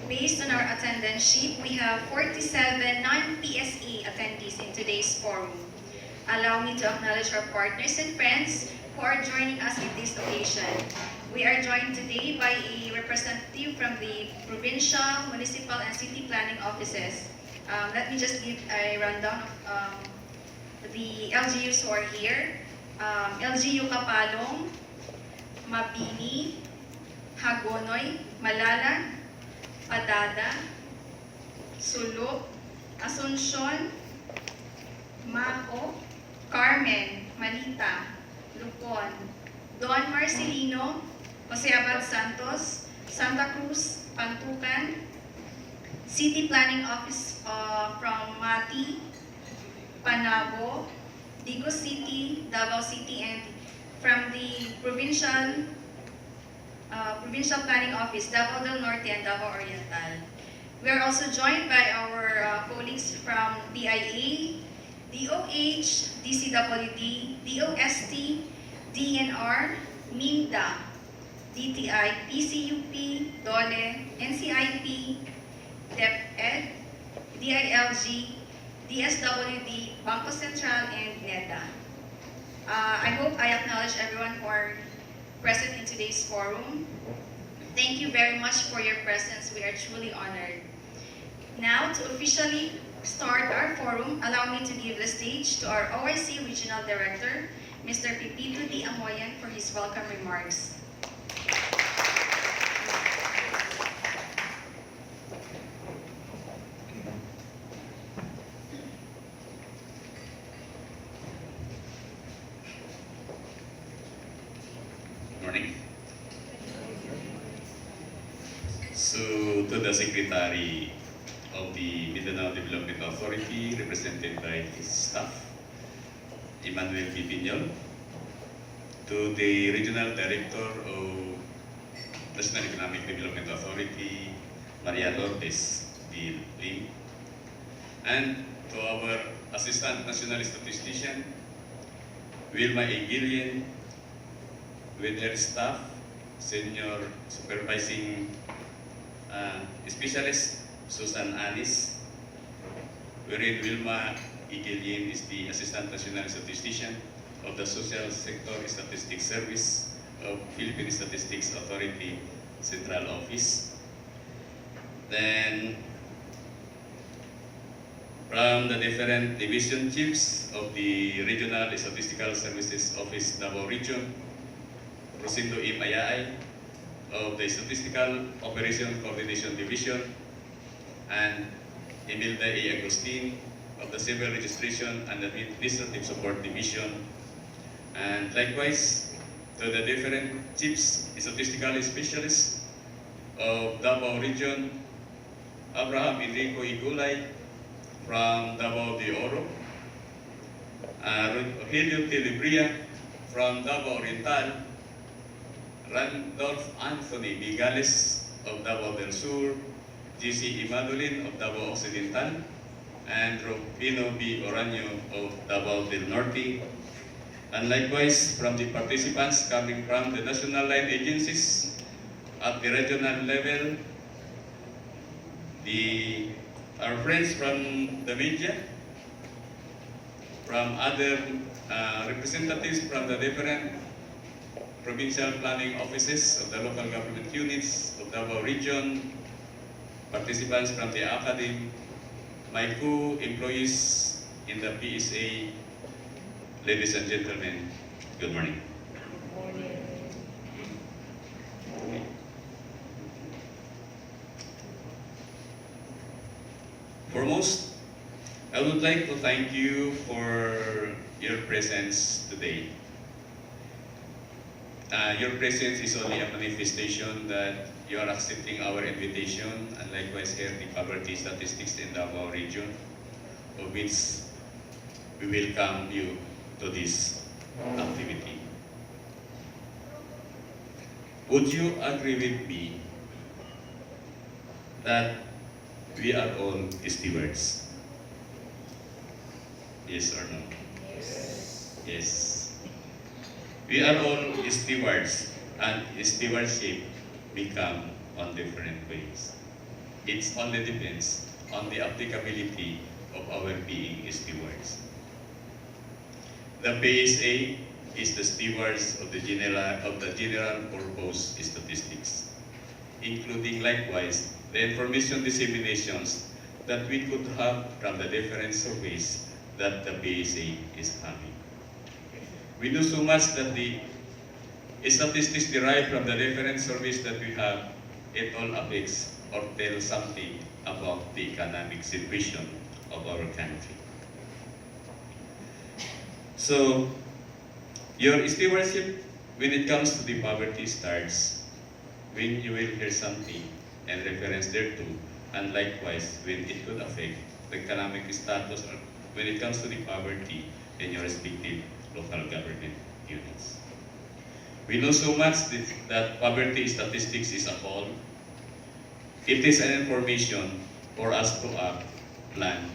Based on our attendance sheet, we have 47 non-PSA attendees in today's forum. Allow me to acknowledge our partners and friends who are joining us in this occasion. We are joined today by a representative from the provincial, municipal, and city planning offices. Let me just give a rundown of the LGUs who are here. LGU Kapalong, Mabini, Hagonoy, Malala, Padada, Sulok, Asuncion, Mako, Carmen, Manita, Lupon, Don Marcelino, Jose Abad Santos, Santa Cruz, Pantukan, City Planning Office from Mati, Panabo, Digos City, Davao City, and from the Provincial Planning Office, Davao del Norte and Davao Oriental. We are also joined by our colleagues from DIA, DOH, DCWD, DOST, DNR, MINDA, DTI, PCUP, DOLE, NCIP, DepEd, DILG, DSWD, Bangko Sentral, and NEDA. I hope I acknowledge everyone who are present in today's forum. Thank you very much for your presence. We are truly honored. Now, to officially start our forum, allow me to give the stage to our OIC Regional Director, Mr. Pipito D. Amoyan, for his welcome remarks. Morning. So, to the Secretary of the Mindanao Development Authority, represented by his staff, Emmanuel B. Piñol, to the Regional Director of National Economic Development Authority, Maria Lourdes D. Lim, and to our Assistant National Statistician, Wilma A. Gillian, with her staff, Senior Supervising Specialist Susan Anis, wherein Wilma Igilin is the Assistant National Statistician of the Social Sector Statistics Service of Philippine Statistics Authority Central Office. Then, from the different division chiefs of the Regional Statistical Services Office Davao Region, Rosindo E. Mayaay of the Statistical Operation Coordination Division, and Imelda A. Agustin of the Civil Registration and Administrative Support Division, and likewise to the different chiefs statistical specialists of Davao Region, Abraham Enrico Igulay from Davao de Oro, Rogelio Telebria from Davao Oriental, Randolph Anthony Vigales of Davao del Sur, G.C. Imadolin of Davao Occidental, and Rufino B. Oranyo of Davao del Norte. And likewise, from the participants coming from the national line agencies at the regional level, our friends from the media, from other representatives from the different provincial planning offices of the local government units of Davao Region, participants from the academy, my co-employees in the PSA, ladies and gentlemen, good morning. Foremost, I would like to thank you for your presence today. Your presence is only a manifestation that you are accepting our invitation, and likewise here the poverty statistics in Davao region, of which we welcome you to this activity. Would you agree with me that we are all stewards? Yes or no? Yes. Yes. We are all stewards, and stewardship become on different ways. it only depends on the applicability of our being stewards. The PSA is the stewards of the general purpose statistics, including likewise the information disseminations that we could have from the different surveys that the PSA is having. We know so much that the statistics derived from the different surveys that we have, it all affects or tells something about the economic situation of our country. So, your stewardship when it comes to the poverty starts when you will hear something and reference thereto, and likewise when it could affect the economic status or when it comes to the poverty in your respective local government units. We know so much that poverty statistics is a whole. It is an information for us to act, plan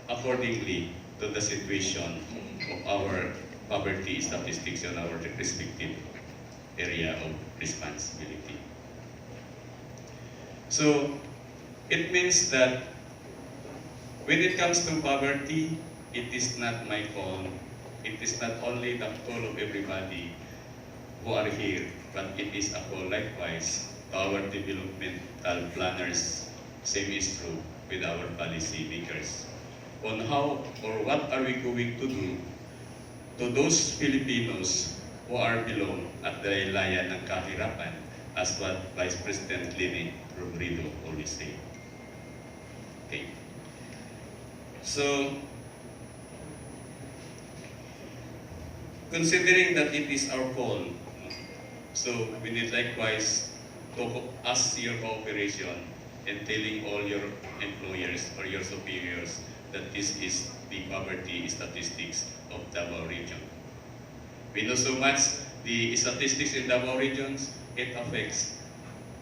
accordingly to the situation of our poverty statistics in our respective area of responsibility. So, it means that when it comes to poverty, it is not my call. It is not only the call of everybody who are here, but it is a call likewise to our developmental planners. Same is true with our policy makers on how or what are we going to do to those Filipinos who are below at the laylayan ng kahirapan, as what Vice President Lini Robredo always said. Okay. So, considering that it is our call, so we need likewise to ask your cooperation in telling all your employers or your superiors that this is the poverty statistics of Davao region. We know so much the statistics in Davao regions, it affects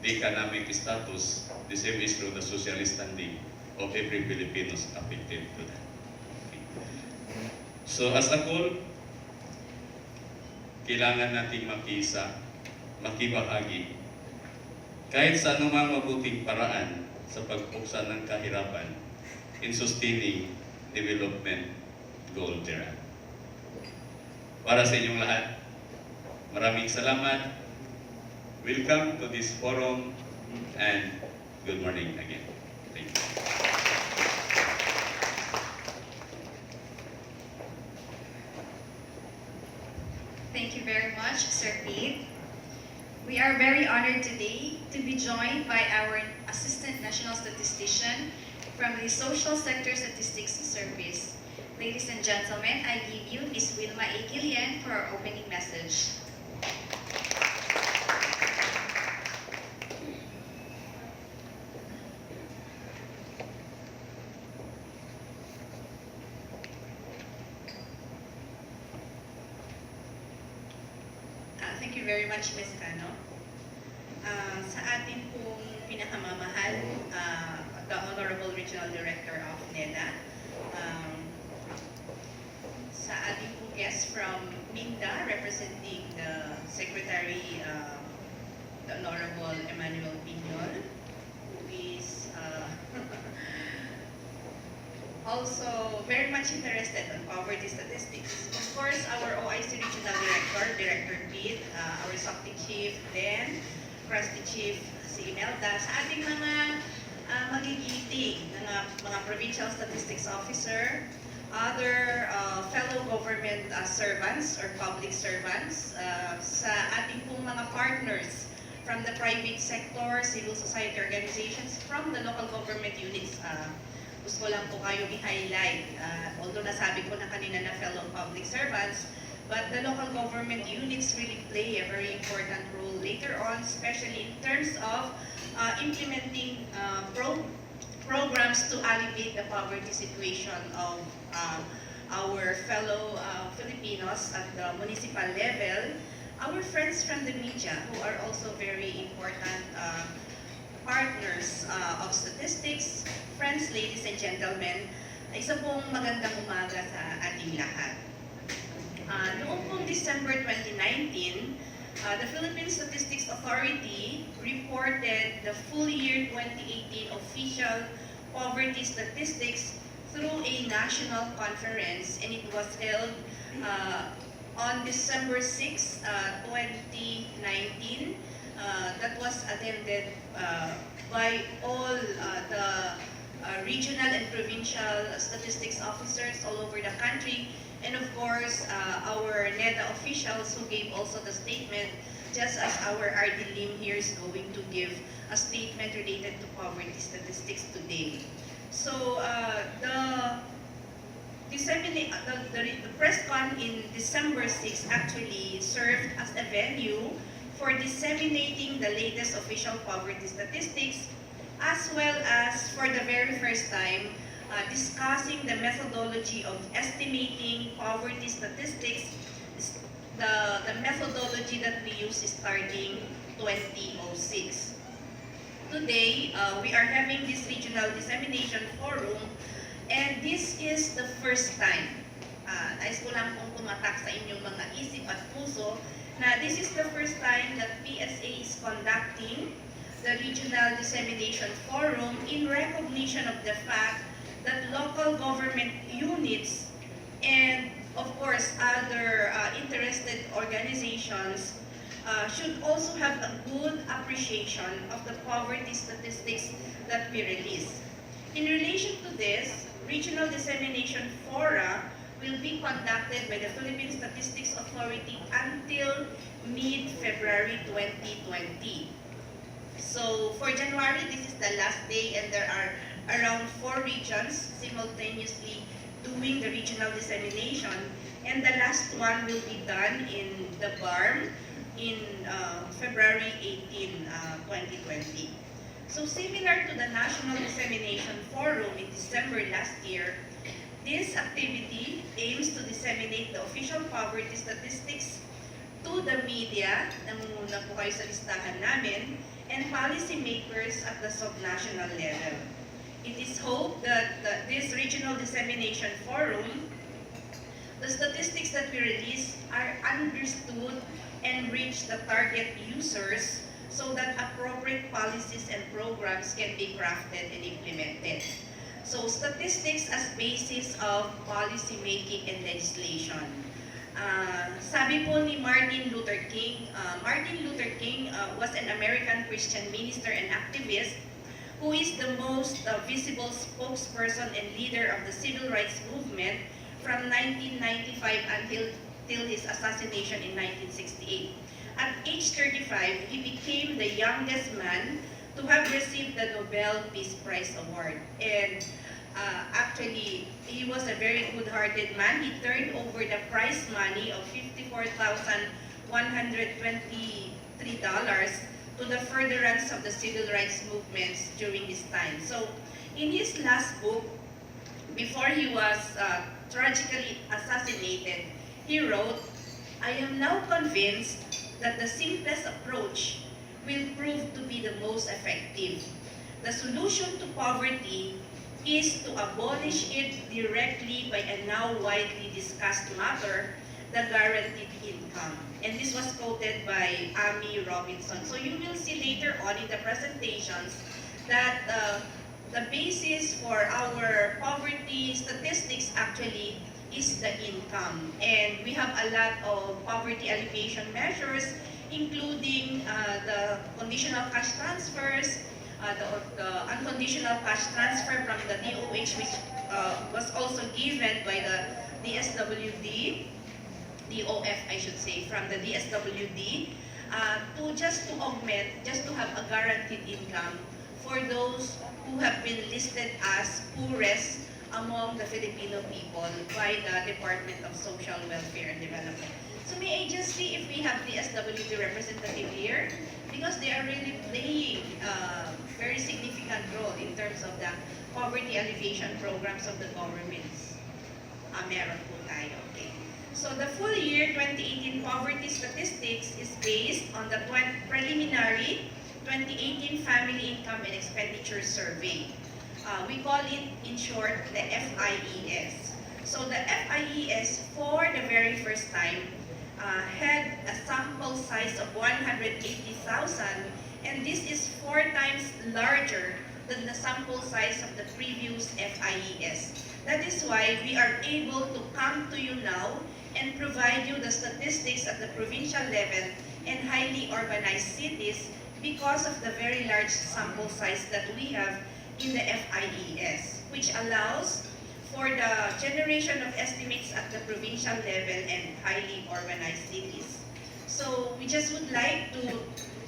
the economic status, the same is through the social standing of every Filipinos affected to that. Okay. So as a whole, kailangan nating makisa, makibahagi, kahit sa anumang mabuting paraan sa pagpuksan ng kahirapan in sustaining development goal therein. Para sa inyong lahat, maraming salamat. Welcome to this forum and good morning again. Thank you. Thank you very much, Sir Pete. We are very honored today to be joined by our Assistant National Statistician from the Social Sector Statistics Service. Ladies and gentlemen, I give you Ms. Wilma A. Gillian for our opening message. Thank you very much, Ms. Cano. Sa ating pong pinakamamahal, the Honorable Regional Director of NEDA, sa ating pong guest from Minda, representing the Secretary, the Honorable Emmanuel Piñol, who is also very much interested in poverty statistics. Of course, our OIC Regional Director, Director Pete, our SOCTI Chief, then Crusty Chief, si Imelda, sa ating mga magigiting, mga Provincial Statistics Officer, other fellow government servants or public servants, sa ating pong mga partners from the private sector, civil society organizations, from the local government units. Gusto ko lang po kayo i-highlight, although nasabi ko na kanina na fellow public servants, but the local government units really play a very important role later on, especially in terms of implementing programs to alleviate the poverty situation of our fellow Filipinos at the municipal level, our friends from the media who are also very important partners of statistics. Friends, ladies and gentlemen, isa pong magandang umaga sa ating lahat. Noong pong December 2019, the Philippine Statistics Authority reported the full year 2018 of provincial poverty statistics through a national conference, and it was held on December 6, 2019. That was attended by all the regional and provincial statistics officers all over the country, and of course our NEDA officials who gave also the statement, just as our RD Lim here is going to give a statement related to poverty statistics today. So the press con in December 6 actually served as a venue for disseminating the latest official poverty statistics, as well as for the very first time discussing the methodology of estimating poverty statistics. The methodology that we use is starting 2006. Today, we are having this regional dissemination forum, and this is the first time. Nais ko lang pong tumatak sa inyong mga isip at puso na this is the first time that PSA is conducting the Regional Dissemination Forum in recognition of the fact that local government units and of course other interested organizations should also have a good appreciation of the poverty statistics that we release. In relation to this, Regional Dissemination Fora will be conducted by the Philippine Statistics Authority until mid-February 2020. So for January, this is the last day, and there are around 4 regions simultaneously doing the regional dissemination, and the last one will be done in the BARM in February 18, 2020. So similar to the National Dissemination Forum in December last year, this activity aims to disseminate the official poverty statistics to the media, nangunguna po kayo sa listahan namin, and policymakers at the subnational level. It is hoped that this regional dissemination forum, the statistics that we release are understood and reach the target users so that appropriate policies and programs can be crafted and implemented. So statistics as basis of policy making and legislation. Sabi po ni Martin Luther King was an American Christian minister and activist who is the most visible spokesperson and leader of the civil rights movement from 1995 until his assassination in 1968. At age 35, he became the youngest man to have received the Nobel Peace Prize Award. And actually, he was a very good-hearted man. He turned over the prize money of $54,123 to the furtherance of the civil rights movements during his time. So, in his last book, before he was tragically assassinated, he wrote, "I am now convinced that the simplest approach will prove to be the most effective. The solution to poverty is to abolish it directly by a now widely discussed matter, the guaranteed income." And this was quoted by Amy Robinson. So you will see later on in the presentations that the basis for our poverty statistics actually is the income. And we have a lot of poverty alleviation measures, including the conditional cash transfers, the unconditional cash transfer from the DOH, which was also given by the DSWD, DOF I should say, from the DSWD, to augment, just to have a guaranteed income for those who have been listed as poorest among the Filipino people by the Department of Social Welfare and Development. So may I just see if we have the SWD representative here? Because they are really playing a very significant role in terms of the poverty alleviation programs of the governments. Meron po tayo, okay. So the full year 2018 poverty statistics is based on the preliminary 2018 Family Income and Expenditure Survey. We call it, in short, the FIES. So the FIES, for the very first time, had a sample size of 180,000, and this is 4 times larger than the sample size of the previous FIES. That is why we are able to come to you now and provide you the statistics at the provincial level and highly urbanized cities because of the very large sample size that we have in the FIES, which allows for the generation of estimates at the provincial level and highly urbanized cities. So we just would like to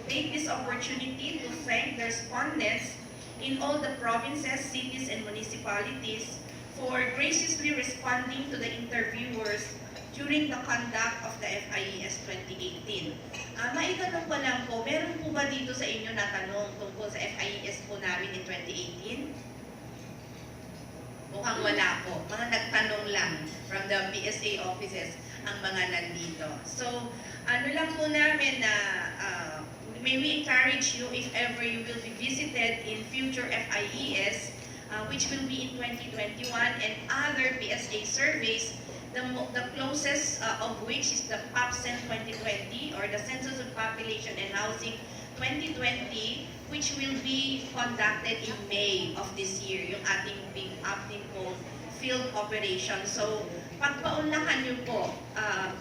take this opportunity to thank the respondents in all the provinces, cities, and municipalities for graciously responding to the interviewers during the conduct of the FIES 2018. Maitanong ko lang po, meron po ba dito sa inyo na tanong tungkol sa FIES po namin in 2018? Mukhang wala po. Mga nagtanong lang from the PSA offices ang mga nandito. So, ano lang po namin na may we encourage you if ever you will be visited in future FIES, which will be in 2021, and other PSA surveys, the closest of which is the PAPSEN 2020 or the Census of Population and Housing 2020, which will be conducted in May of this year, yung ating pong field operation. So, pagpaunlakan nyo po,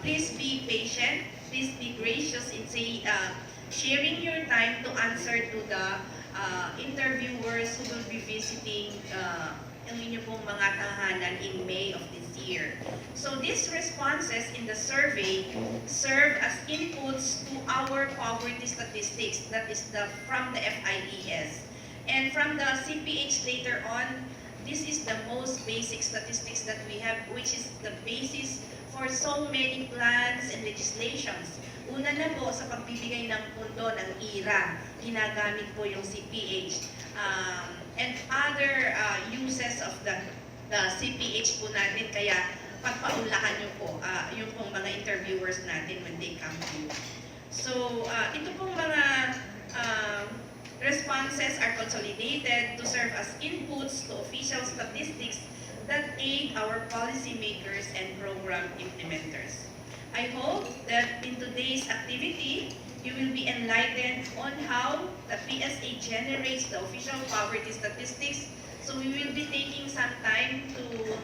please be patient, please be gracious in sharing your time to answer to the interviewers who will be visiting ang inyo pong mga tahanan in May of this year. So these responses in the survey serve as inputs to our poverty statistics, that is from the FIES. And from the CPH later on, this is the most basic statistics that we have, which is the basis for so many plans and legislations. Una na po sa pagbibigay ng pundo ng IRA, ginagamit po yung CPH. And other uses of the CPH po natin, kaya pagpaunlakan nyo po yung pong mga interviewers natin when they come to you. So, ito pong mga responses are consolidated to serve as inputs to official statistics that aid our policymakers and program implementers. I hope that in today's activity, you will be enlightened on how the PSA generates the official poverty statistics. So we will be taking some time to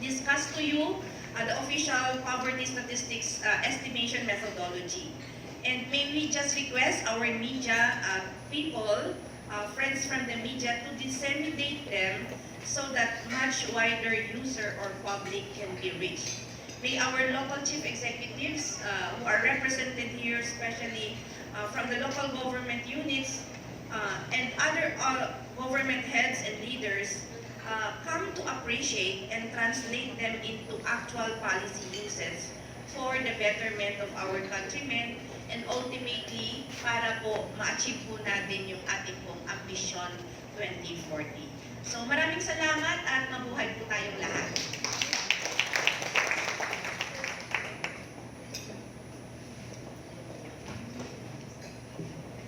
discuss to you the official poverty statistics estimation methodology. And may we just request our media people, friends from the media, to disseminate them so that much wider user or public can be reached. May our local chief executives who are represented here, especially from the local government units and other government heads and leaders, come to appreciate and translate them into actual policy uses for the betterment of our countrymen and ultimately para po ma-achieve po natin yung ating pong ambisyon 2040. So maraming salamat at mabuhay po tayong lahat.